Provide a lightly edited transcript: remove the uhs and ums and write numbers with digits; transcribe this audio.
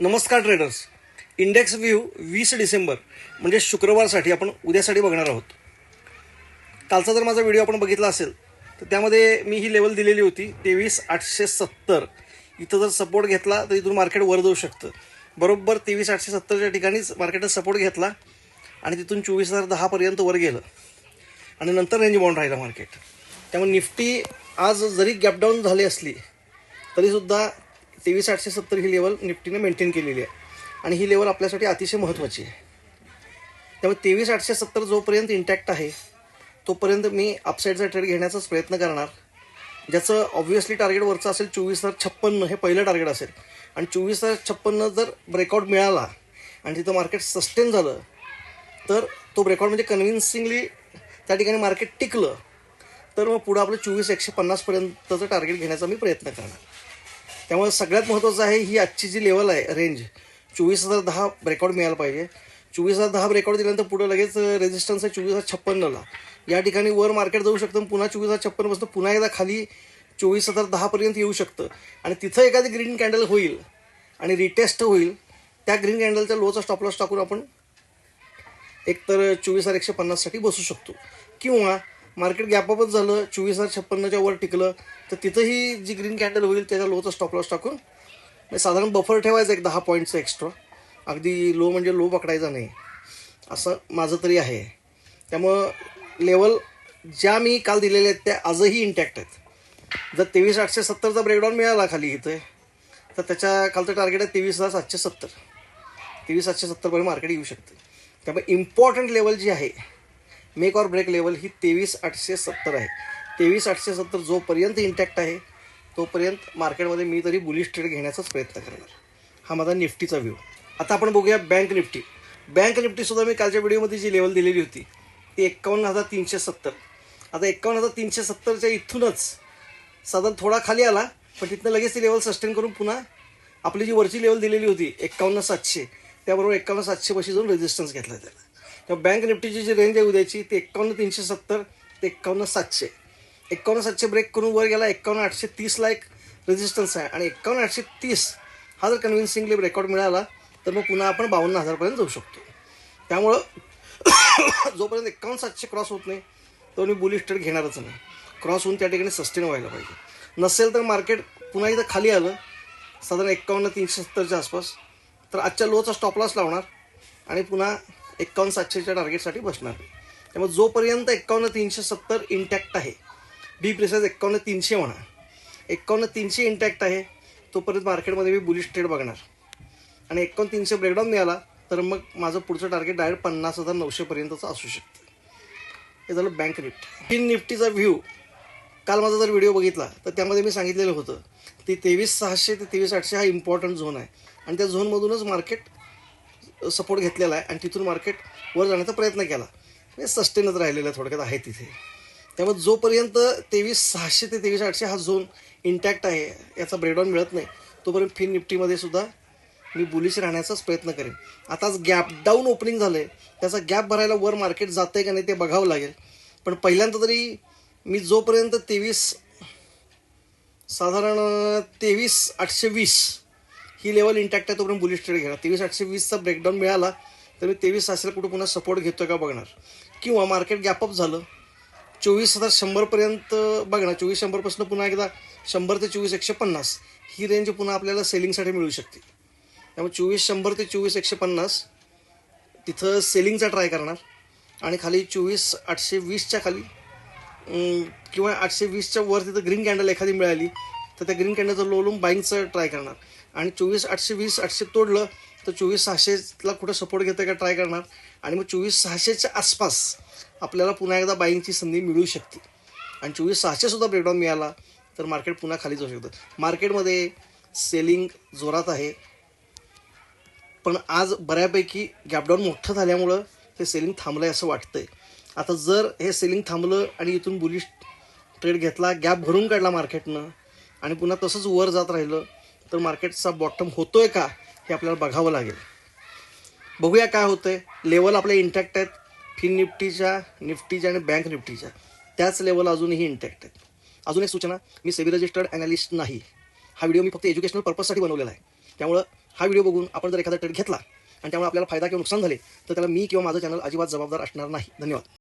नमस्कार traders. Index view 20 December म्हणजे शुक्रवारसाठी आपण उद्यासाठी बघणार आहोत. कालचा जर माझा व्हिडिओ आपण बघितला असेल तर त्यामध्ये मी ही लेवल दिलेली होती 23,870. इथं जर सपोर्ट घेतला तर इथून मार्केट वर जाऊ शकतं. बरोबर 23,870च्या ठिकाणीच मार्केटने सपोर्ट घेतला आणि तिथून 24,010पर्यंत वर गेलं आणि नंतर रेंज बाउंड राहिला मार्केट. त्यामुळे निफ्टी आज जरी गॅपडाऊन झाली असली तरीसुद्धा 23,870 ही लेवल निफ्टीने मेंटेन केलेली आहे आणि ही लेवल आपल्यासाठी अतिशय महत्त्वाची आहे. त्यामुळे 23,870 जोपर्यंत इंटॅक्ट आहे तोपर्यंत मी अपसाईडचा ट्रेड घेण्याचाच प्रयत्न करणार, ज्याचं ऑब्व्हियसली टार्गेट वरचं असेल 24,056. हे पहिलं टार्गेट असेल आणि 24,056 जर ब्रेकआउट मिळाला आणि तिथं मार्केट सस्टेन झालं तर तो ब्रेकआउट म्हणजे कन्व्हिन्सिंगली त्या ठिकाणी मार्केट टिकलं तर मग पुढं आपलं 24,150पर्यंतचं टार्गेट घेण्याचा मी प्रयत्न करणार. त्यामुळे सगळ्यात महत्त्वाचं आहे ही आजची जी लेवल आहे रेंज 24,010 ब्रेकआउट मिळायला पाहिजे. 24,010 ब्रेकआउट दिल्यानंतर पुढं लगेच रेजिस्टन्स आहे 24,056ला. या ठिकाणी वर मार्केट जाऊ शकतं, पुन्हा 24,056 पासून पुन्हा एकदा खाली 24,010पर्यंत येऊ शकतं आणि तिथं एखादी ग्रीन कॅन्डल होईल आणि रिटेस्ट होईल. त्या ग्रीन कॅन्डलच्या लोचा स्टॉप लॉस टाकून आपण एकतर 24,150साठी बसू शकतो किंवा मार्केट गॅपअपच झालं 24,056च्या वर टिकलं तर तिथंही जी ग्रीन कॅन्डल होईल त्याच्या लोचा स्टॉप लॉस टाकून साधारण बफर ठेवायचं एक 10 पॉईंटचं एक्स्ट्रा. अगदी लो म्हणजे लो पकडायचा नाही असं माझं तरी आहे. त्यामुळं लेवल ज्या मी काल दिलेल्या आहेत त्या आजही इंटॅक्ट आहेत. जर 23,870चा ब्रेकडाऊन मिळाला खाली इथे तर त्याच्या खालचं टार्गेट आहे 23,770. 23,770पर्यंत मार्केट येऊ शकते. त्यामुळे इम्पॉर्टंट लेवल जी आहे मेक ऑर ब्रेक लेवल ही 23,870 आहे. 23,870 जोपर्यंत इंटॅक्ट आहे तोपर्यंत मार्केटमध्ये मी तरी बुलिश ट्रेड घेण्याचाच प्रयत्न करणार. हा माझा निफ्टीचा व्ह्यू. आता आपण बघूया बँक निफ्टी. बँक निफ्टीसुद्धा मी कालच्या व्हिडिओमध्ये जी लेवल दिलेली होती ती 51,370. आता 51,370च्या इथूनच साधारण थोडा खाली आला पण तिथनं लगेच ती लेवल सस्टेन करून पुन्हा आपली जी वरची लेवल दिलेली होती 51,700 त्याबरोबर 51,700 पाशी जाऊन रेजिस्टन्स घेतला त्याला. तेव्हा बँक निफ्टीची जी रेंज आहे उद्याची ती 51,370 ते 51,700. 51,700 ब्रेक करून वर गेला 51,830ला एक रेजिस्टन्स आहे आणि 51,830 हा जर कन्व्हिन्सिंगली ब्रेकआउट मिळाला तर मग पुन्हा आपण 52,000पर्यंत जाऊ शकतो. त्यामुळं जोपर्यंत 51,700 क्रॉस होत नाही तो मी बुलिश ट्रेड घेणारच नाही. क्रॉस होऊन त्या ठिकाणी सस्टेन व्हायला पाहिजे. नसेल तर मार्केट पुन्हा इथं खाली आलं साधारण 51,370च्या आसपास तर आजच्या लोचा स्टॉप लॉस लावणार आणि पुन्हा 51,700च्या टार्गेटसाठी बसणार. त्यामुळे जोपर्यंत 51,370 इंटॅक्ट आहे, बी प्रिसाइज 51,300 म्हणा, 51,300 इंटॅक्ट आहे तोपर्यंत मार्केटमध्ये मी बुलिश ट्रेड बघणार आणि 51,300 ब्रेकडाऊन मिळाला तर मग माझं पुढचं टार्गेट डायरेक्ट 50,900पर्यंतचं असू शकतं. हे झालं बँक निफ्टी. फिन निफ्टीचा व्ह्यू काल माझा जर व्हिडिओ बघितला तर त्यामध्ये मी सांगितलेलं होतं की 23,600 ते 23,800 हा इम्पॉर्टंट झोन आहे आणि त्या झोनमधूनच मार्केट सपोर्ट घेतलेला आहे आणि तिथून मार्केट वर जाण्याचा प्रयत्न केला. म्हणजे सस्टेनच राहिलेलं आहे थोडक्यात आहे तिथे. त्यामुळे जोपर्यंत 23,600 ते 23,800 हा झोन इंटॅक्ट आहे, याचा ब्रेकडाऊन मिळत नाही तोपर्यंत फिन निफ्टीमध्ये सुद्धा मी बुलिश राहण्याचाच प्रयत्न करेन. आताच गॅप डाऊन ओपनिंग झालं आहे, त्याचा गॅप भरायला वर मार्केट जातं आहे का नाही ते बघावं लागेल. पण पहिल्यांदा तरी मी जोपर्यंत साधारण 23,820 ही लेवल इंटॅक्ट आहे तोपर्यंत बुलिश ट्रेड घेणार. 23,820चा ब्रेकडाऊन मिळाला तर मी 23,600 कुठं पुन्हा सपोर्ट घेतो का बघणार किंवा मार्केट गॅपअप झालं 24,100पर्यंत बघणार. 24,100पासून पुन्हा एकदा 100 ते 24,150 ही रेंज पुन्हा आपल्याला सेलिंगसाठी मिळू शकते. त्यामुळे 24,100 ते 24,150 तिथं सेलिंगचा ट्राय करणार आणि खाली 24,820च्या खाली किंवा 820च्या वर तिथं ग्रीन कॅन्डल एखादी मिळाली तर त्या ग्रीन कॅन्डलचं लो लून बाईंगचं ट्राय करणार आणि 24,820 800 तोडलं तर 24,600ला कुठं सपोर्ट घेतं का ट्राय करणार आणि मग 24,600च्या आसपास आपल्याला पुन्हा एकदा बाईंगची संधी मिळू शकते आणि 24,600सुद्धा ब्रेकडाऊन मिळाला तर मार्केट पुन्हा खाली जाऊ शकतं. मार्केटमध्ये सेलिंग जोरात आहे पण आज बऱ्यापैकी गॅपडाऊन मोठं झाल्यामुळं हे सेलिंग थांबलं आहे असं वाटतंय. आता जर हे सेलिंग थांबलं आणि इथून बुलिश ट्रेड घेतला, गॅप भरून काढला मार्केटनं आणि पुन्हा तसंच वर जात राहिलं तर मार्केटचा बॉटम होतोय का हे आपल्याला बघावं लागेल. बघूया काय होतंय. लेवल आपल्या इंटॅक्ट आहेत फिन निफ्टीच्या आणि बँक निफ्टीच्या, त्याच लेवल अजूनही इंटॅक्ट आहेत. अजून एक सूचना, मी सेबी रजिस्टर्ड ॲनालिस्ट नाही. हा व्हिडिओ मी फक्त एज्युकेशनल पर्पजसाठी बनवलेला आहे. त्यामुळं हा व्हिडिओ बघून आपण जर एखादा ट्रेड घेतला आणि त्यामुळे आपल्याला फायदा किंवा नुकसान झाले तर त्याला मी किंवा माझं चॅनल अजिबात जबाबदार असणार नाही. धन्यवाद.